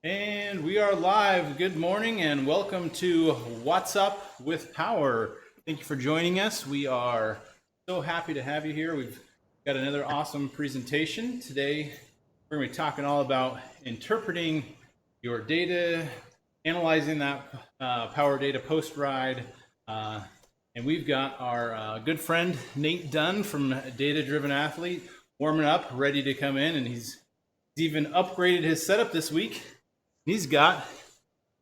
And we are live. Good morning and welcome to What's Up with Power. Thank you for joining us. We are so happy to have you here. We've got another awesome presentation. Today, we're going to be talking all about interpreting your data, analyzing that power data post-ride. And we've got our good friend, Nate Dunn from Data Driven Athlete, warming up, ready to come in. And he's even upgraded his setup this week. He's got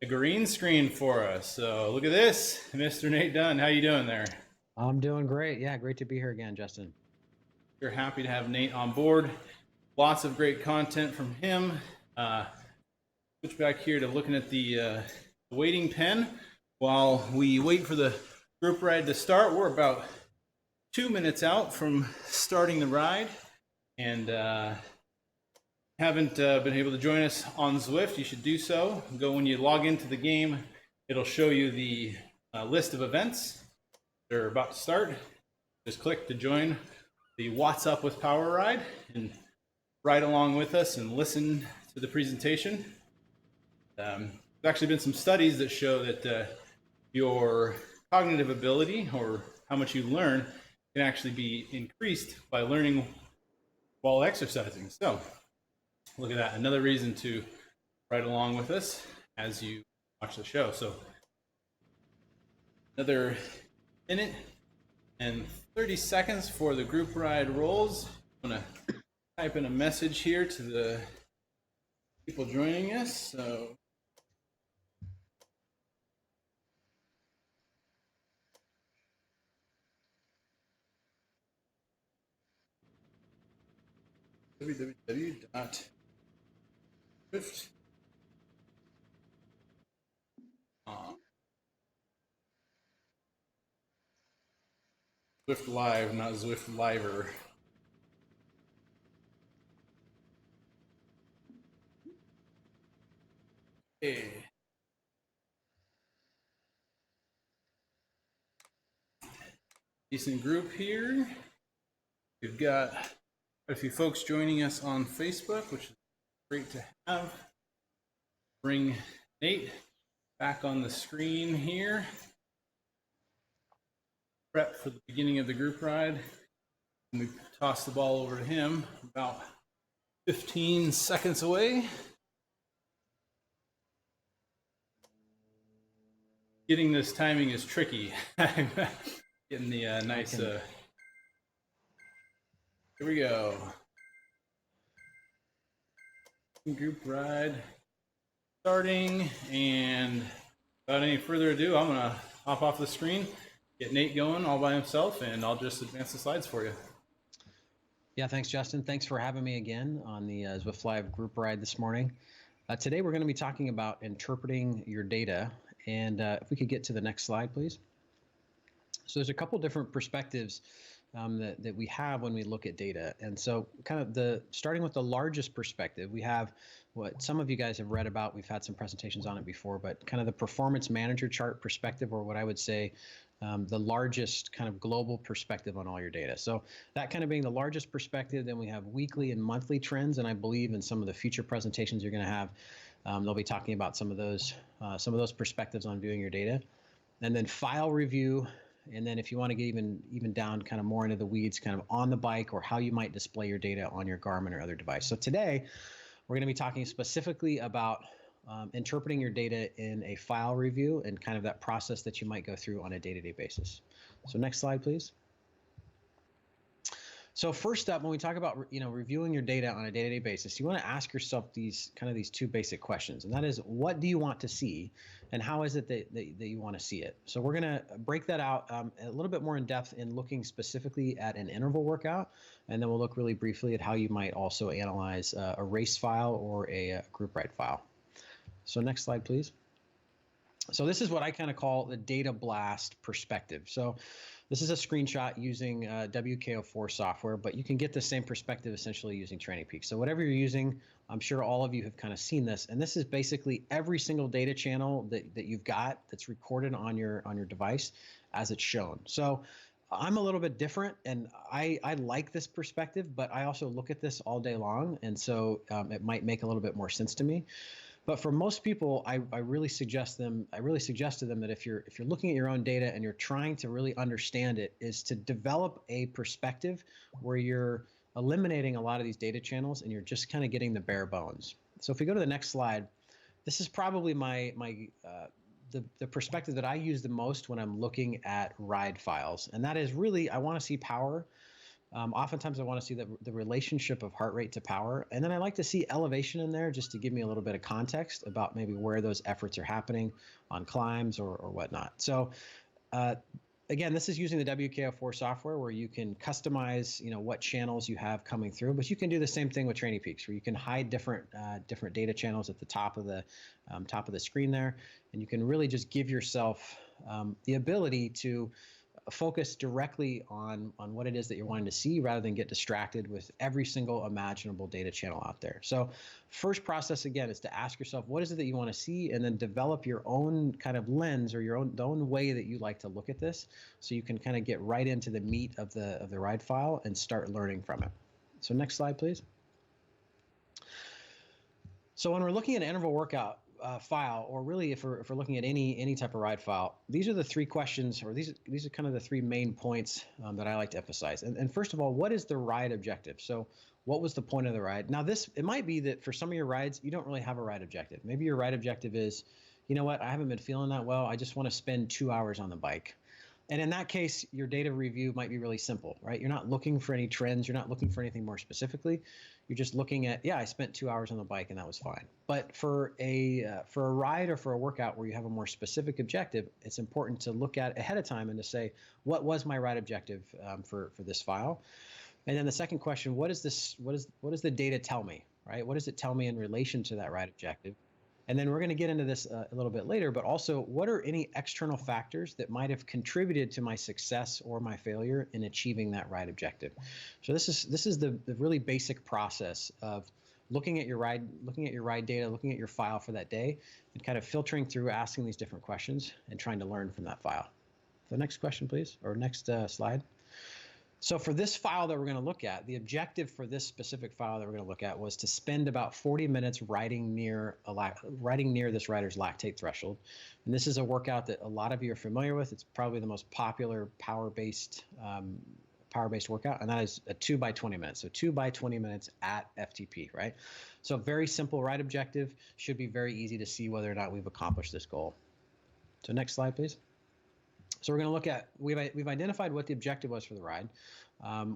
a green screen for us. So look at this, Mr. Nate Dunn. How you doing there? I'm doing great. Yeah, great to be here again, Justin. We're happy to have Nate on board. Lots of great content from him. Switch back here to looking at the waiting pen. While we wait for the group ride to start, we're about 2 minutes out from starting the ride. And haven't been able to join us on Zwift, you should do so. Go when you log into the game, it'll show you the list of events that are about to start. Just click to join the What's Up with Power ride and ride along with us and listen to the presentation. There's actually been some studies that show that your cognitive ability, or how much you learn, can actually be increased by learning while exercising. So look at that, another reason to ride along with us as you watch the show. So another minute and 30 seconds for the group ride rolls. I'm gonna type in a message here to the people joining us. So www.swift.com. Zwift Live, not Zwift Liver. Okay. Decent group here. We've got a few folks joining us on Facebook, which is great to have. Bring Nate back on the screen here. Prep for the beginning of the group ride. And we toss the ball over to him about 15 seconds away. Getting this timing is tricky. Getting the nice. Here we go. Group ride starting, and without any further ado, I'm gonna hop off the screen, get Nate going all by himself, and I'll just advance the slides for you. Yeah, thanks, Justin. Thanks for having me again on the Zwift Live group ride this morning. Today, we're going to be talking about interpreting your data. And if we could get to the next slide, please. So there's a couple different perspectives that we have when we look at data. And so kind of starting with the largest perspective, we have what some of you guys have read about. We've had some presentations on it before, but kind of the performance manager chart perspective, or what I would say the largest kind of global perspective on all your data. So that kind of being the largest perspective, then we have weekly and monthly trends. And I believe in some of the future presentations you're going to have, they'll be talking about some of those perspectives on viewing your data. And then file review. And then if you want to get even down kind of more into the weeds, kind of on the bike, or how you might display your data on your Garmin or other device. So today, we're going to be talking specifically about interpreting your data in a file review and kind of that process that you might go through on a day-to-day basis. So next slide, please. So first up, when we talk about reviewing your data on a day-to-day basis, you want to ask yourself these two basic questions, and that is, what do you want to see, and how is it that you want to see it? So we're going to break that out a little bit more in depth in looking specifically at an interval workout, and then we'll look really briefly at how you might also analyze a race file or a group ride file. So next slide, please. So this is what I kind of call the data blast perspective. So this is a screenshot using WKO4 software, but you can get the same perspective essentially using Training Peaks. So whatever you're using, I'm sure all of you have kind of seen this, and this is basically every single data channel that you've got that's recorded on your device as it's shown. So I'm a little bit different, and I like this perspective, but I also look at this all day long, and so it might make a little bit more sense to me. But for most people, I really suggest to them that if you're looking at your own data and you're trying to really understand it, is to develop a perspective where you're eliminating a lot of these data channels and you're just kind of getting the bare bones. So if we go to the next slide, this is probably the perspective that I use the most when I'm looking at RIDE files, and that is really I want to see power. Oftentimes I want to see the relationship of heart rate to power. And then I like to see elevation in there just to give me a little bit of context about maybe where those efforts are happening on climbs or whatnot. So again, this is using the WKO4 software where you can customize, what channels you have coming through, but you can do the same thing with Training Peaks where you can hide different data channels at the top of the screen there. And you can really just give yourself the ability to focus directly on what it is that you're wanting to see rather than get distracted with every single imaginable data channel out there. So first process, again, is to ask yourself, what is it that you want to see? And then develop your own kind of lens or the own way that you like to look at this so you can kind of get right into the meat of the RIDE file and start learning from it. So next slide, please. So when we're looking at an interval workout file, or really if we're looking at any type of RIDE file, these are the three questions, or these are kind of the three main points that I like to emphasize. And first of all, what is the RIDE objective? So what was the point of the RIDE? Now it might be that for some of your rides, you don't really have a RIDE objective. Maybe your RIDE objective is, you know what, I haven't been feeling that well. I just want to spend 2 hours on the bike. And in that case, your data review might be really simple, right? You're not looking for any trends. You're not looking for anything more specifically. You're just looking at, yeah, I spent 2 hours on the bike and that was fine. But for a ride or for a workout where you have a more specific objective, it's important to look at ahead of time and to say, what was my RIDE objective for this file? And then the second question, what does the data tell me, right? What does it tell me in relation to that RIDE objective? And then we're going to get into this a little bit later, but also what are any external factors that might have contributed to my success or my failure in achieving that RIDE objective? So this is the really basic process of looking at your RIDE data, looking at your file for that day, and kind of filtering through, asking these different questions and trying to learn from that file. So next question, please, or next slide. So for this file that we're going to look at, the objective for this specific file that we're going to look at was to spend about 40 minutes riding near this rider's lactate threshold. And this is a workout that a lot of you are familiar with. It's probably the most popular power-based workout, and that is a 2 by 20 minutes. So 2 by 20 minutes at FTP, right? So very simple RIDE objective, should be very easy to see whether or not we've accomplished this goal. So next slide, please. So we're going to look at, we've identified what the objective was for the ride.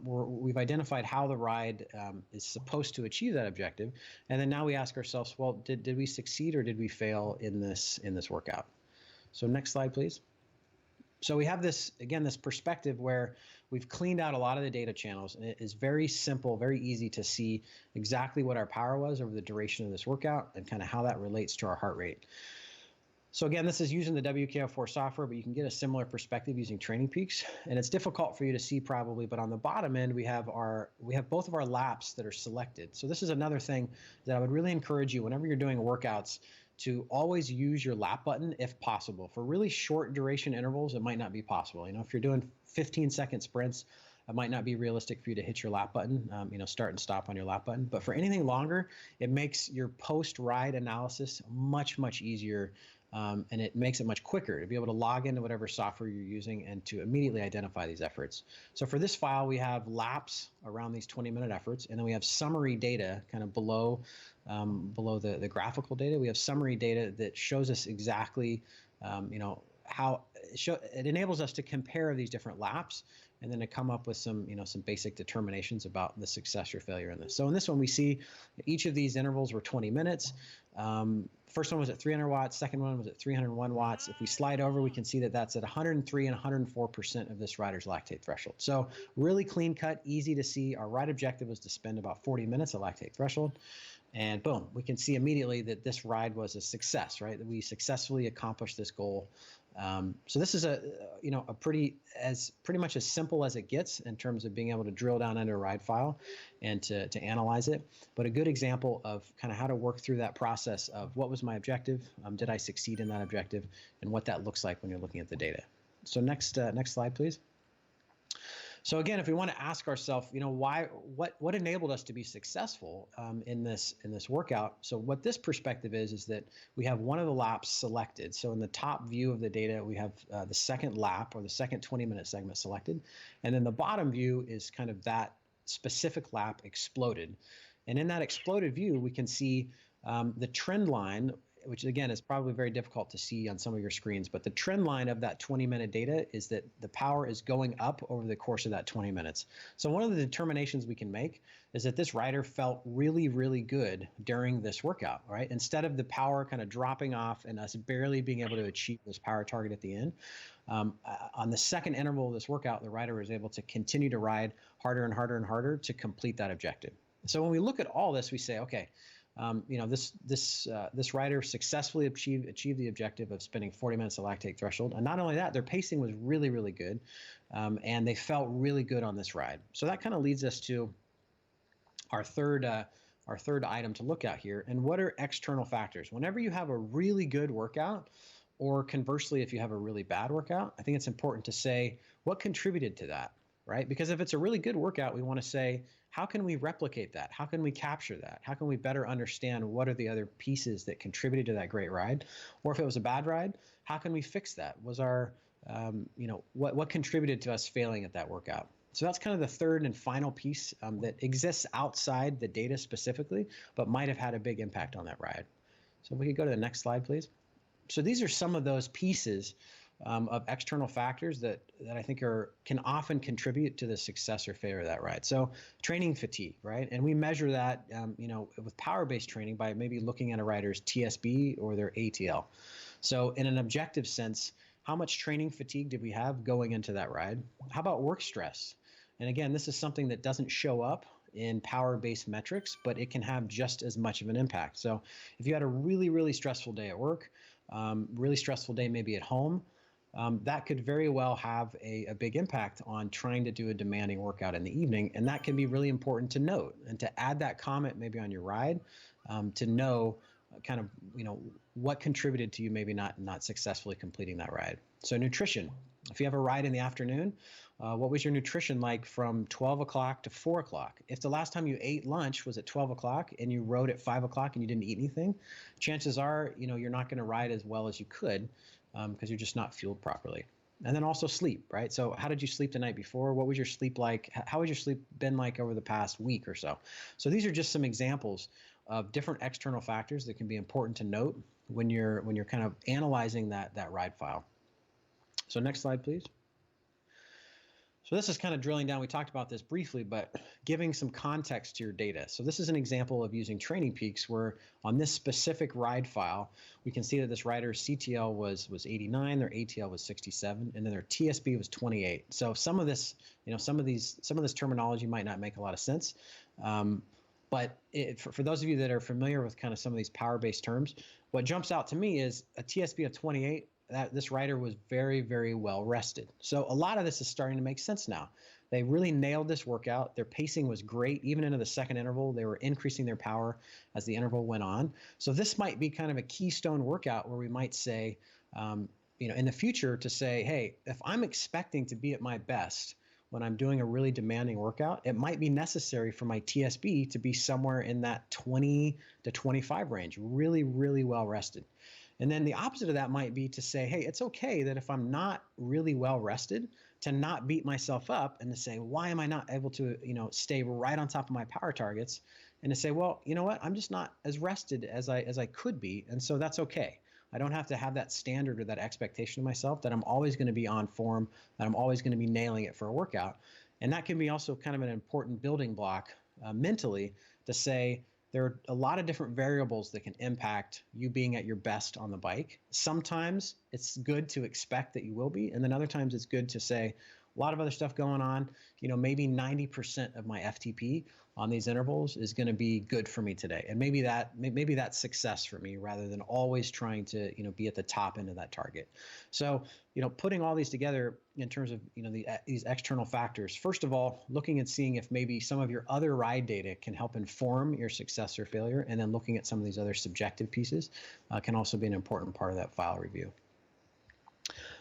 We've identified how the ride is supposed to achieve that objective. And then now we ask ourselves, well, did we succeed or did we fail in this workout? So next slide, please. So we have this, again, this perspective where we've cleaned out a lot of the data channels, and it is very simple, very easy to see exactly what our power was over the duration of this workout and kind of how that relates to our heart rate. So again, this is using the WKO4 software, but you can get a similar perspective using Training Peaks. And it's difficult for you to see probably, but on the bottom end, we have both of our laps that are selected. So this is another thing that I would really encourage you whenever you're doing workouts to always use your lap button if possible. For really short duration intervals, it might not be possible. If you're doing 15-second sprints, it might not be realistic for you to hit your lap button, start and stop on your lap button. But for anything longer, it makes your post-ride analysis much, much easier. And it makes it much quicker to be able to log into whatever software you're using and to immediately identify these efforts. So for this file, we have laps around these 20-minute efforts, and then we have summary data kind of below the graphical data. We have summary data that shows us exactly, how it enables us to compare these different laps and then to come up with some basic determinations about the success or failure in this. So in this one, we see each of these intervals were 20 minutes. First one was at 300 watts. Second one was at 301 watts. If we slide over, we can see that that's at 103 and 104% of this rider's lactate threshold. So really clean cut, easy to see. Our ride objective was to spend about 40 minutes at lactate threshold. And boom, we can see immediately that this ride was a success, right? That we successfully accomplished this goal. So this is pretty much as simple as it gets in terms of being able to drill down into a ride file and to analyze it. But a good example of kind of how to work through that process of what was my objective, did I succeed in that objective, and what that looks like when you're looking at the data. So next slide, please. So again, if we want to ask ourselves, what enabled us to be successful in this workout? So what this perspective is that we have one of the laps selected. So in the top view of the data, we have the second lap or the second 20-minute segment selected, and then the bottom view is kind of that specific lap exploded. And in that exploded view, we can see the trend line, which again is probably very difficult to see on some of your screens, but the trend line of that 20-minute data is that the power is going up over the course of that 20 minutes. So one of the determinations we can make is that this rider felt really, really good during this workout, right? Instead of the power kind of dropping off and us barely being able to achieve this power target at the end, on the second interval of this workout, the rider was able to continue to ride harder and harder and harder to complete that objective. So when we look at all this, we say, okay, this rider successfully achieved the objective of spending 40 minutes at lactate threshold, and not only that, their pacing was really, really good, and they felt really good on this ride. So that kind of leads us to our third item to look at here. And what are external factors? Whenever you have a really good workout, or conversely, if you have a really bad workout, I think it's important to say what contributed to that, right? Because if it's a really good workout, we want to say, how can we replicate that? How can we capture that? How can we better understand what are the other pieces that contributed to that great ride? Or if it was a bad ride, how can we fix that? Was our, what contributed to us failing at that workout? So that's kind of the third and final piece that exists outside the data specifically, but might have had a big impact on that ride. So if we could go to the next slide, please. So these are some of those pieces of external factors that I think can often contribute to the success or failure of that ride. So training fatigue, right? And we measure that, with power-based training by maybe looking at a rider's TSB or their ATL. So in an objective sense, how much training fatigue did we have going into that ride? How about work stress? And again, this is something that doesn't show up in power-based metrics, but it can have just as much of an impact. So if you had a really, really stressful day at work, really stressful day maybe at home, that could very well have a big impact on trying to do a demanding workout in the evening. And that can be really important to note and to add that comment maybe on your ride to know kind of, what contributed to you maybe not successfully completing that ride. So nutrition, if you have a ride in the afternoon, what was your nutrition like from 12 o'clock to 4 o'clock? If the last time you ate lunch was at 12 o'clock and you rode at 5 o'clock and you didn't eat anything, chances are, you're not going to ride as well as you could because you're just not fueled properly. And then also sleep, right? So how did you sleep the night before? What was your sleep like? How has your sleep been like over the past week or so? So these are just some examples of different external factors that can be important to note when you're kind of analyzing that ride file. So next slide, please. So this is kind of drilling down. We talked about this briefly, but giving some context to your data. So this is an example of using training peaks where on this specific ride file, we can see that this rider's CTL was 89, their ATL was 67, and then their TSB was 28. So some of this, some of this terminology might not make a lot of sense. But for those of you that are familiar with kind of some of these power-based terms, what jumps out to me is a TSB of 28, that this rider was very, very well rested. So a lot of this is starting to make sense now. They really nailed this workout. Their pacing was great. Even into the second interval, they were increasing their power as the interval went on. So this might be kind of a keystone workout where we might say, in the future to say, hey, if I'm expecting to be at my best when I'm doing a really demanding workout, it might be necessary for my TSB to be somewhere in that 20 to 25 range, really, really well rested. And then the opposite of that might be to say, hey, it's okay that if I'm not really well rested, to not beat myself up and to say, why am I not able to, stay right on top of my power targets? And to say, well, you know what, I'm just not as rested as I could be. And so that's okay. I don't have to have that standard or that expectation of myself that I'm always going to be on form, that I'm always going to be nailing it for a workout. And that can be also kind of an important building block mentally to say, there are a lot of different variables that can impact you being at your best on the bike. Sometimes it's good to expect that you will be, and then other times it's good to say, a lot of other stuff going on, maybe 90% of my FTP on these intervals is going to be good for me today. And maybe that's success for me rather than always trying to, be at the top end of that target. So, putting all these together in terms of, these external factors, first of all, looking and seeing if maybe some of your other ride data can help inform your success or failure. And then looking at some of these other subjective pieces can also be an important part of that file review.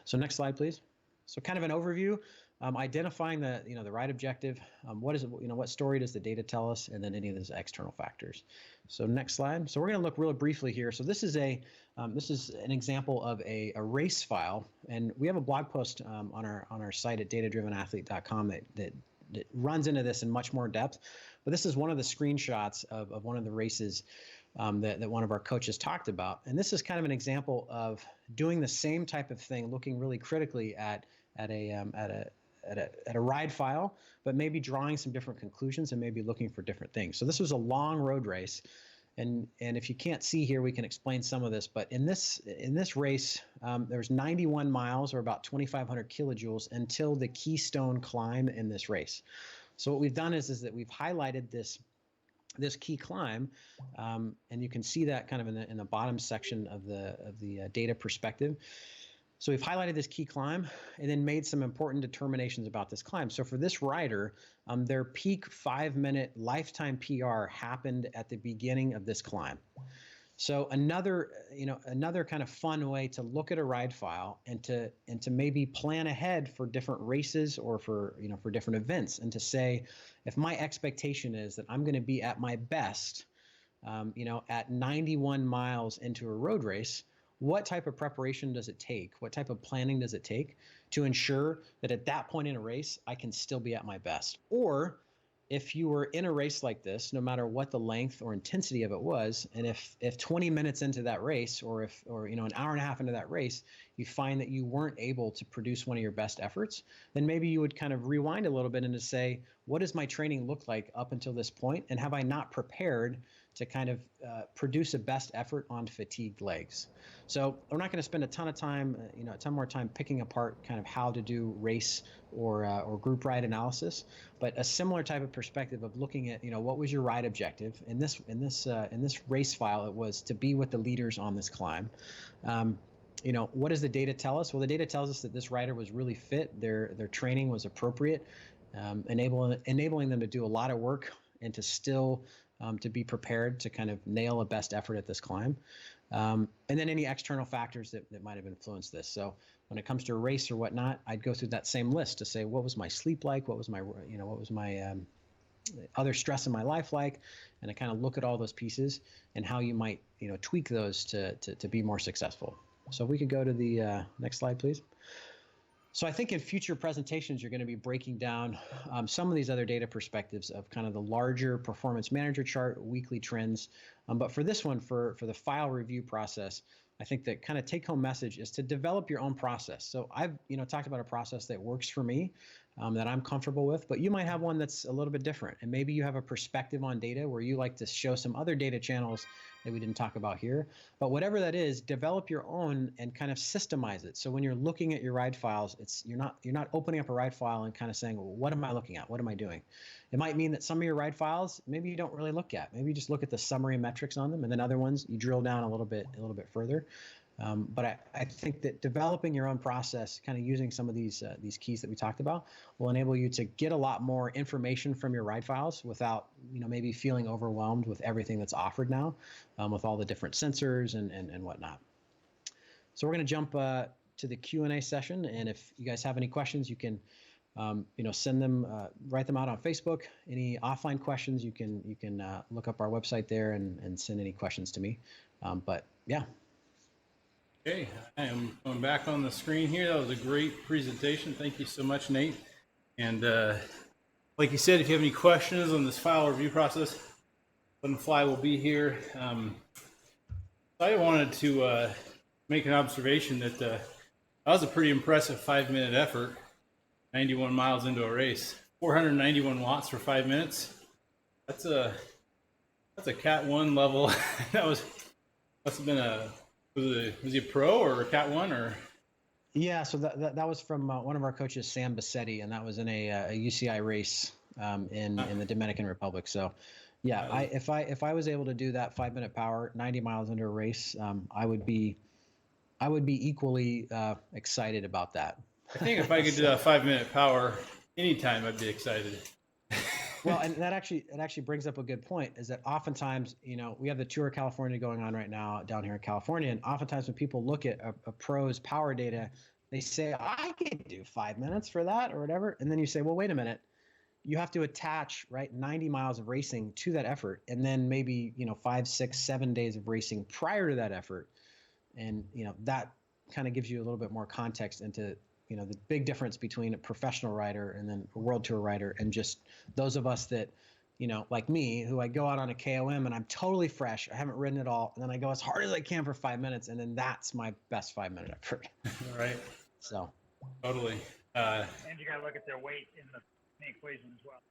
So next slide, please. So kind of an overview, identifying the ride objective, what is it, what story does the data tell us, and then any of those external factors. So next slide. So we're going to look really briefly here. So this is an example of a race file, and we have a blog post on our site at datadrivenathlete.com that runs into this in much more depth. But this is one of the screenshots of one of the races that one of our coaches talked about. And this is kind of an example of doing the same type of thing, looking really critically at a ride file, but maybe drawing some different conclusions and maybe looking for different things. So this was a long road race. And if you can't see here, we can explain some of this. But in this race, there's 91 miles or about 2,500 kilojoules until the keystone climb in this race. So what we've done is that we've highlighted this key climb, and you can see that kind of in the bottom section of the data perspective. So we've highlighted this key climb and then made some important determinations about this climb. So for this rider, their peak 5-minute lifetime PR happened at the beginning of this climb. So another kind of fun way to look at a ride file and to maybe plan ahead for different races or for different events, and to say, if my expectation is that I'm going to be at my best, at 91 miles into a road race, what type of preparation does it take? What type of planning does it take to ensure that at that point in a race, I can still be at my best? Or if you were in a race like this, no matter what the length or intensity of it was, and if 20 minutes into that race, or an hour and a half into that race, you find that you weren't able to produce one of your best efforts, then maybe you would kind of rewind a little bit and to say, what does my training look like up until this point? And have I not prepared to kind of produce a best effort on fatigued legs? So we're not going to spend a ton more time picking apart kind of how to do race or group ride analysis, but a similar type of perspective of looking at, what was your ride objective in this race file? It was to be with the leaders on this climb. What does the data tell us? Well, the data tells us that this rider was really fit. Their training was appropriate, enabling them to do a lot of work and to still to be prepared to kind of nail a best effort at this climb. And then any external factors that might have influenced this. So when it comes to a race or whatnot, I'd go through that same list to say, what was my sleep like? What was my other stress in my life like? And I kind of look at all those pieces and how you might, tweak those to be more successful. So if we could go to the next slide, please. So I think in future presentations, you're going to be breaking down some of these other data perspectives of kind of the larger performance manager chart, weekly trends. But for this one, for the file review process, I think the kind of take-home message is to develop your own process. So I've talked about a process that works for me, that I'm comfortable with, but you might have one that's a little bit different. And maybe you have a perspective on data where you like to show some other data channels that we didn't talk about here. But whatever that is, develop your own and kind of systemize it. So when you're looking at your ride files, you're not opening up a ride file and kind of saying, well, what am I looking at? What am I doing? It might mean that some of your ride files, maybe you don't really look at. Maybe you just look at the summary metrics on them, and then other ones you drill down a little bit further. But I think that developing your own process, kind of using some of these keys that we talked about, will enable you to get a lot more information from your ride files without maybe feeling overwhelmed with everything that's offered now, with all the different sensors and whatnot. So we're going to jump to the Q&A session, and if you guys have any questions, you can send them, write them out on Facebook. Any offline questions, you can look up our website there and send any questions to me. But yeah. Okay, I am going back on the screen here. That was a great presentation. Thank you so much, Nate. And like you said, if you have any questions on this file review process, Fly will be here. I wanted to make an observation that that was a pretty impressive 5-minute effort, 91 miles into a race, 491 watts for 5 minutes. That's a Cat 1 level. Must have been was he a pro or a Cat 1 or? Yeah, so that was from one of our coaches, Sam Bassetti, and that was in a UCI race in the Dominican Republic. So yeah, if I was able to do that 5-minute power, 90 miles into a race, I would be equally excited about that. I think if I could do that 5-minute power anytime, I'd be excited. Well, and it actually brings up a good point, is that oftentimes, we have the Tour of California going on right now down here in California. And oftentimes when people look at a pro's power data, They say, I could do 5 minutes for that or whatever. And then you say, well, wait a minute. You have to attach, right, 90 miles of racing to that effort. And then maybe, 5, 6, 7 days of racing prior to that effort. And, that kind of gives you a little bit more context into, the big difference between a professional rider and then a world tour rider, and just those of us that, like me, who I go out on a KOM and I'm totally fresh. I haven't ridden at all. And then I go as hard as I can for 5 minutes. And then that's my best 5-minute effort. Right. So. Totally. And you got to look at their weight in the equation as well.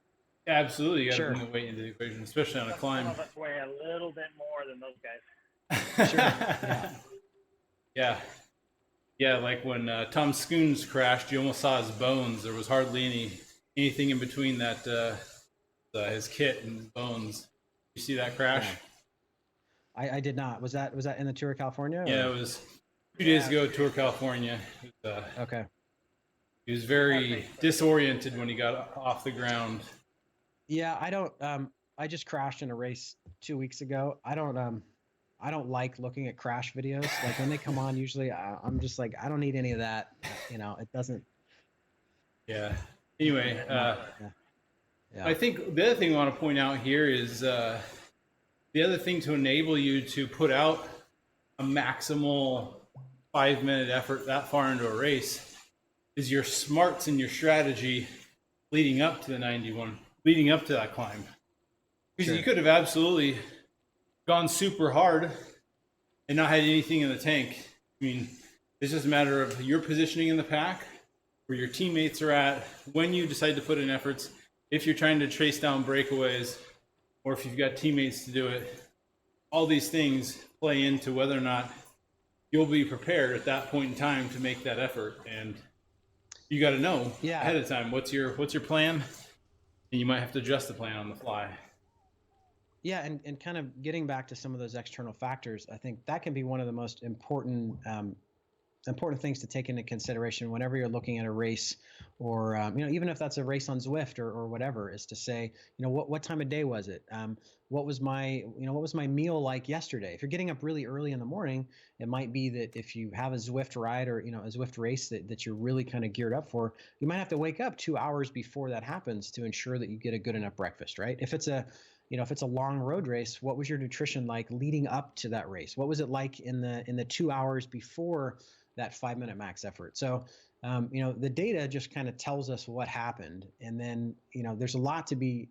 Absolutely. You got to Sure. bring the weight into the equation, especially on a climb. Some of us weigh a little bit more than those guys. Sure. Yeah. Yeah. Yeah, like when Tom Scoons crashed, you almost saw his bones. There was hardly anything in between that his kit and his bones. You see that crash? Yeah. I did not. Was that in the Tour of California? Yeah, it was 2 days ago, Tour of California. Okay. He was very disoriented when he got off the ground. Yeah, I don't. I just crashed in a race 2 weeks ago. I don't like looking at crash videos. Like when they come on, usually I'm just like, I don't need any of that. It doesn't. Yeah. Anyway, Yeah. I think the other thing I want to point out here is the other thing to enable you to put out a maximal 5-minute effort that far into a race is your smarts and your strategy leading up to the 91, leading up to that climb. Because you could have absolutely gone super hard and not had anything in the tank. I mean, it's just a matter of your positioning in the pack, where your teammates are at, when you decide to put in efforts, if you're trying to trace down breakaways, or if you've got teammates to do it. All these things play into whether or not you'll be prepared at that point in time to make that effort. And you got to know ahead of time what's your plan, and you might have to adjust the plan on the fly. Yeah, and kind of getting back to some of those external factors, I think that can be one of the most important things to take into consideration whenever you're looking at a race, or even if that's a race on Zwift or whatever, is to say, what time of day was it? What was my meal like yesterday? If you're getting up really early in the morning, it might be that if you have a Zwift ride or a Zwift race that you're really kind of geared up for, you might have to wake up 2 hours before that happens to ensure that you get a good enough breakfast, right? If it's a long road race, what was your nutrition like leading up to that race? What was it like in the 2 hours before that 5-minute max effort? So, the data just kind of tells us what happened, and then there's a lot to be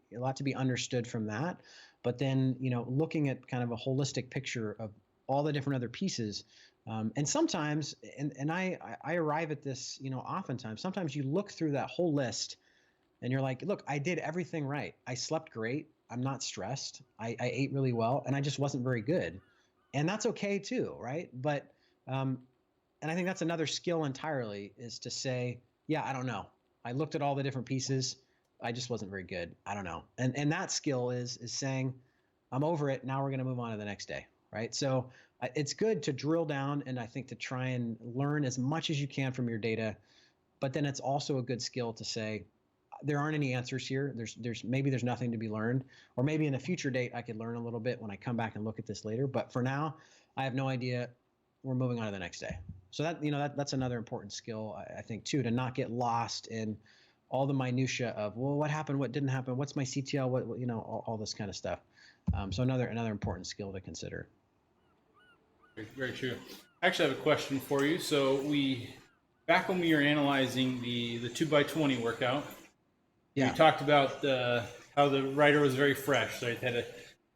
understood from that. But then looking at kind of a holistic picture of all the different other pieces, and sometimes, and I arrive at this, oftentimes. Sometimes you look through that whole list, and you're like, look, I did everything right. I slept great. I'm not stressed. I ate really well, and I just wasn't very good, and that's okay too, right? But and I think that's another skill entirely, is to say, yeah, I don't know. I looked at all the different pieces. I just wasn't very good. I don't know. And that skill is saying, I'm over it. Now we're going to move on to the next day. Right. So it's good to drill down, and I think to try and learn as much as you can from your data. But then it's also a good skill to say, there aren't any answers here. There's nothing to be learned, or maybe in a future date, I could learn a little bit when I come back and look at this later. But for now, I have no idea. We're moving on to the next day. So that's another important skill, I think, too, to not get lost in all the minutia of, well, what happened, what didn't happen, what's my CTL, what all this kind of stuff. So another important skill to consider. Very, very true. I actually have a question for you. So back when we were analyzing the 2x20 workout, we talked about how the rider was very fresh. So it had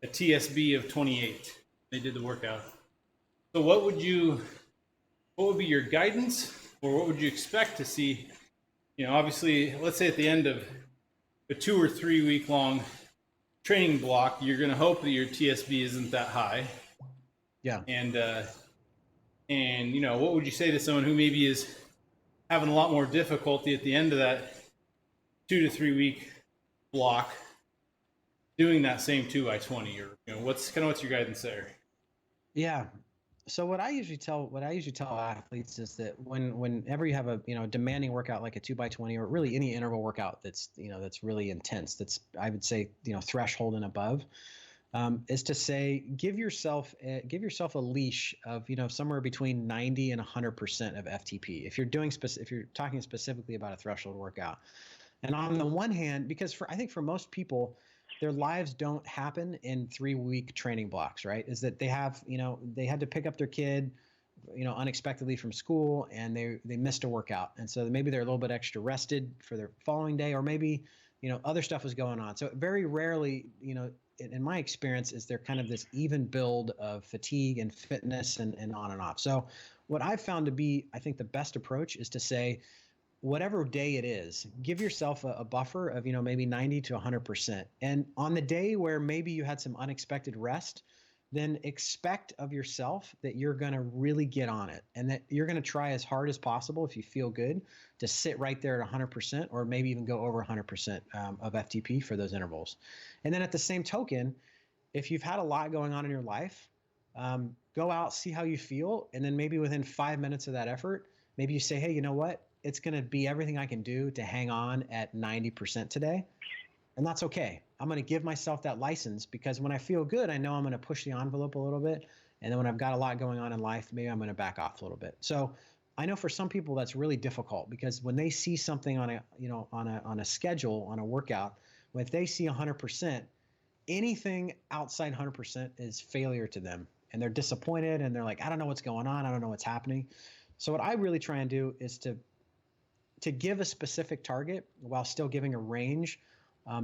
a TSB of 28. They did the workout. So what would be your guidance, or what would you expect to see? Obviously, let's say at the end of a 2 or 3 week long training block, you're going to hope that your TSB isn't that high. Yeah. And what would you say to someone who maybe is having a lot more difficulty at the end of that 2 to 3 week block doing that same 2x20, or what's your guidance there? Yeah. So what I usually tell athletes is that whenever you have a demanding workout like a 2x20, or really any interval workout that's really intense, that's, I would say, threshold and above, is to say give yourself a leash of somewhere between 90 and 100% of FTP. If you're talking specifically about a threshold workout, and on the one hand, because I think for most people, their lives don't happen in 3-week training blocks, right? Is that they had to pick up their kid, unexpectedly from school, and they missed a workout, and so maybe they're a little bit extra rested for their following day, or maybe other stuff was going on. So very rarely, in my experience, is there kind of this even build of fatigue and fitness and on and off. So what I've found to be, I think, the best approach is to say, whatever day it is, give yourself a buffer of maybe 90 to 100%. And on the day where maybe you had some unexpected rest, then expect of yourself that you're going to really get on it, and that you're going to try as hard as possible, if you feel good, to sit right there at 100%, or maybe even go over 100% of FTP for those intervals. And then at the same token, if you've had a lot going on in your life, go out, see how you feel, and then maybe within 5 minutes of that effort, maybe you say, hey, you know what? It's going to be everything I can do to hang on at 90% today. And that's okay. I'm going to give myself that license, because when I feel good, I know I'm going to push the envelope a little bit. And then when I've got a lot going on in life, maybe I'm going to back off a little bit. So I know for some people that's really difficult, because when they see something on a schedule, on a workout, when they see 100%, anything outside 100% is failure to them. And they're disappointed, and they're like, I don't know what's going on. I don't know what's happening. So what I really try and do is to give a specific target while still giving a range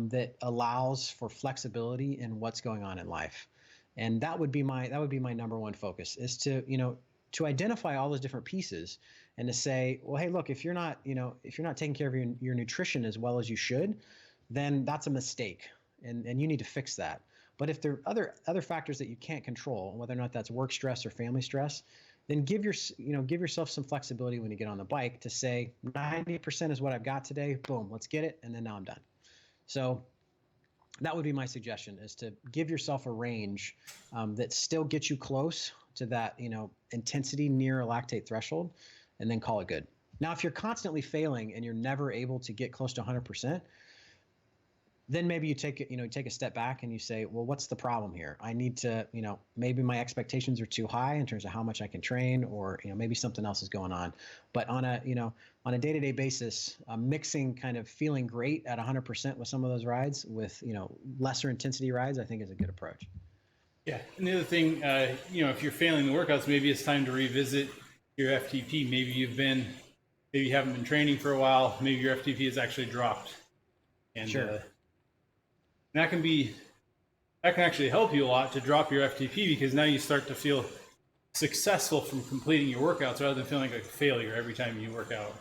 that allows for flexibility in what's going on in life. And that would be my number one focus, is to identify all those different pieces, and to say, well, hey, look, if you're not taking care of your nutrition as well as you should, then that's a mistake, and you need to fix that. But if there are other factors that you can't control, whether or not that's work stress or family stress, then give yourself some flexibility when you get on the bike, to say 90% is what I've got today. Boom, let's get it, and then now I'm done. So that would be my suggestion, is to give yourself a range that still gets you close to that intensity near a lactate threshold, and then call it good. Now, if you're constantly failing and you're never able to get close to 100%, then maybe you take a step back, and you say, well, what's the problem here? I need to, maybe my expectations are too high in terms of how much I can train, or, maybe something else is going on. But on a day-to-day basis, mixing kind of feeling great at 100% with some of those rides with, lesser intensity rides, I think is a good approach. Yeah. And the other thing, if you're failing the workouts, maybe it's time to revisit your FTP. Maybe you haven't been training for a while. Maybe your FTP has actually dropped. And sure. That can actually help you a lot to drop your FTP, because now you start to feel successful from completing your workouts, rather than feeling like a failure every time you work out.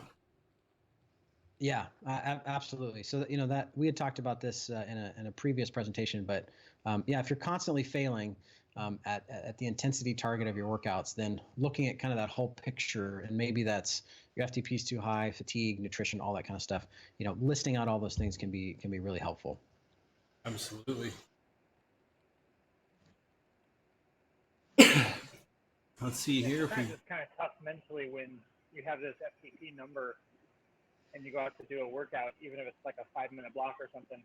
Yeah, absolutely. So that we had talked about this in a previous presentation, but if you're constantly failing at the intensity target of your workouts, then looking at kind of that whole picture, and maybe that's your FTP is too high, fatigue, nutrition, all that kind of stuff. Listing out all those things can be really helpful. Absolutely. Let's see here. Sometimes it's kind of tough mentally when you have this FTP number and you go out to do a workout, even if it's like a 5-minute block or something.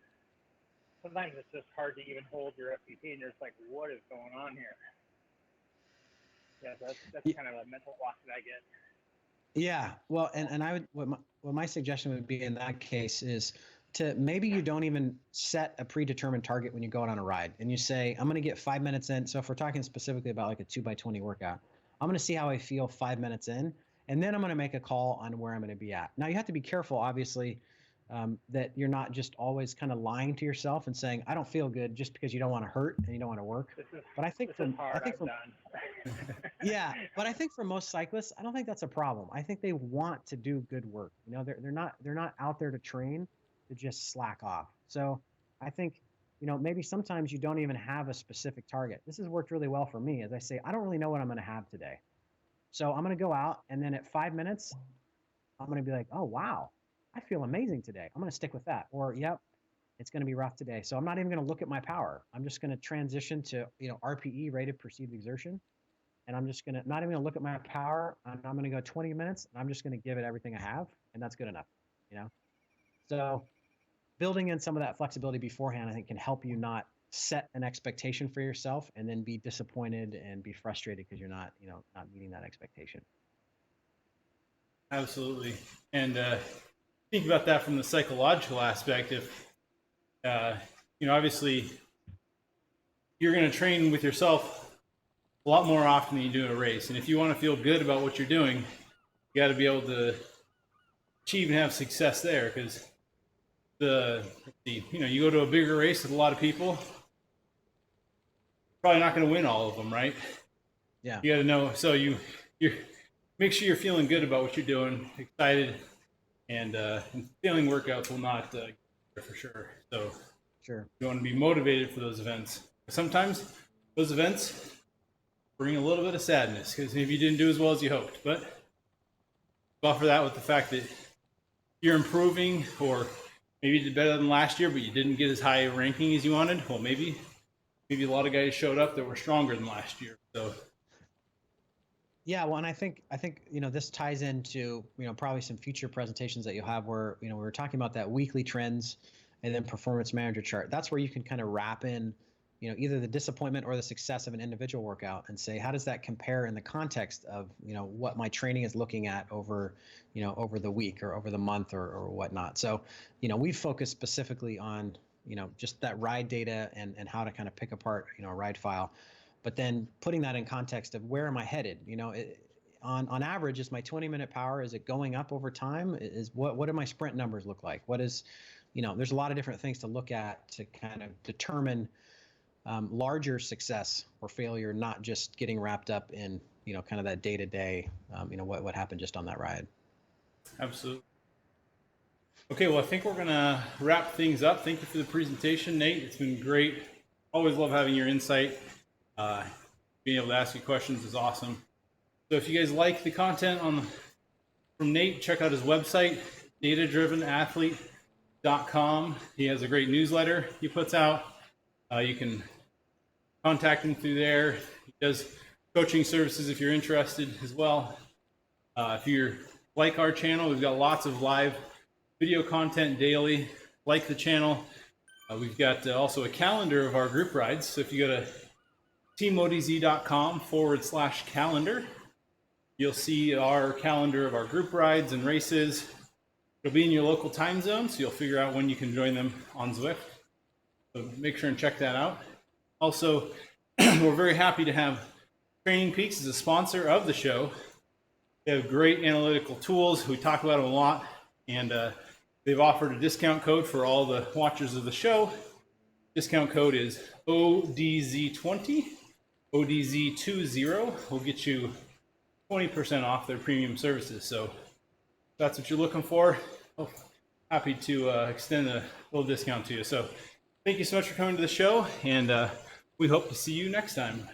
Sometimes it's just hard to even hold your FTP, and you're just like, what is going on here? Yeah, that's kind of a mental block that I get. Yeah, well, and I would what my suggestion would be in that case is to maybe you don't even set a predetermined target when you go out on a ride, and you say, I'm going to get 5 minutes in. So if we're talking specifically about like a 2x20 workout, I'm going to see how I feel 5 minutes in, and then I'm going to make a call on where I'm going to be at. Now you have to be careful, obviously, that you're not just always kind of lying to yourself and saying, I don't feel good, just because you don't want to hurt and you don't want to work. But I think yeah, but I think for most cyclists, I don't think that's a problem. I think they want to do good work. They're not out there to train to just slack off. So I think, maybe sometimes you don't even have a specific target. This has worked really well for me, as I say, I don't really know what I'm going to have today. So I'm going to go out, and then at 5 minutes, I'm going to be like, oh, wow, I feel amazing today. I'm going to stick with that. Or, yep, it's going to be rough today. So I'm not even going to look at my power. I'm just going to transition to, RPE, rated perceived exertion. And I'm just not even going to look at my power. I'm going to go 20 minutes, and I'm just going to give it everything I have. And that's good enough, So building in some of that flexibility beforehand, I think, can help you not set an expectation for yourself and then be disappointed and be frustrated because you're not, not meeting that expectation. Absolutely. And think about that from the psychological aspect. If, obviously you're going to train with yourself a lot more often than you do in a race. And if you want to feel good about what you're doing, you got to be able to achieve and have success there. Because you go to a bigger race with a lot of people, probably not going to win all of them, right? Yeah. You got to know. So you make sure you're feeling good about what you're doing, excited, and failing workouts will not for sure. So sure, you want to be motivated for those events. Sometimes those events bring a little bit of sadness because maybe you didn't do as well as you hoped. But buffer that with the fact that you're improving, or maybe you did better than last year, but you didn't get as high a ranking as you wanted. Well, maybe a lot of guys showed up that were stronger than last year. So yeah, well, and I think this ties into probably some future presentations that you'll have where we were talking about that weekly trends and then performance manager chart. That's where you can kind of wrap in either the disappointment or the success of an individual workout and say, how does that compare in the context of what my training is looking at over over the week or over the month or whatnot. So we've focused specifically on just that ride data and how to kind of pick apart a ride file. But then putting that in context of where am I headed? On average, is my 20-minute power, is it going up over time? What do my sprint numbers look like? What is, there's a lot of different things to look at to kind of determine larger success or failure, not just getting wrapped up in, kind of that day-to-day, what happened just on that ride. Absolutely. Okay, well, I think we're going to wrap things up. Thank you for the presentation, Nate. It's been great. Always love having your insight. Being able to ask you questions is awesome. So if you guys like the content from Nate, check out his website, datadrivenathlete.com. He has a great newsletter he puts out. You can contact him through there. He does coaching services if you're interested as well. If you're like our channel, we've got lots of live video content daily. Like the channel. We've got also a calendar of our group rides. So if you go to teamodz.com/calendar. You'll see our calendar of our group rides and races. It'll be in your local time zone, so you'll figure out when you can join them on Zwift. So make sure and check that out. Also, we're very happy to have Training Peaks as a sponsor of the show. They have great analytical tools. We talk about them a lot, and they've offered a discount code for all the watchers of the show. Discount code is ODZ20. ODZ20 will get you 20% off their premium services. So if that's what you're looking for, happy to extend a little discount to you. So thank you so much for coming to the show, and we hope to see you next time.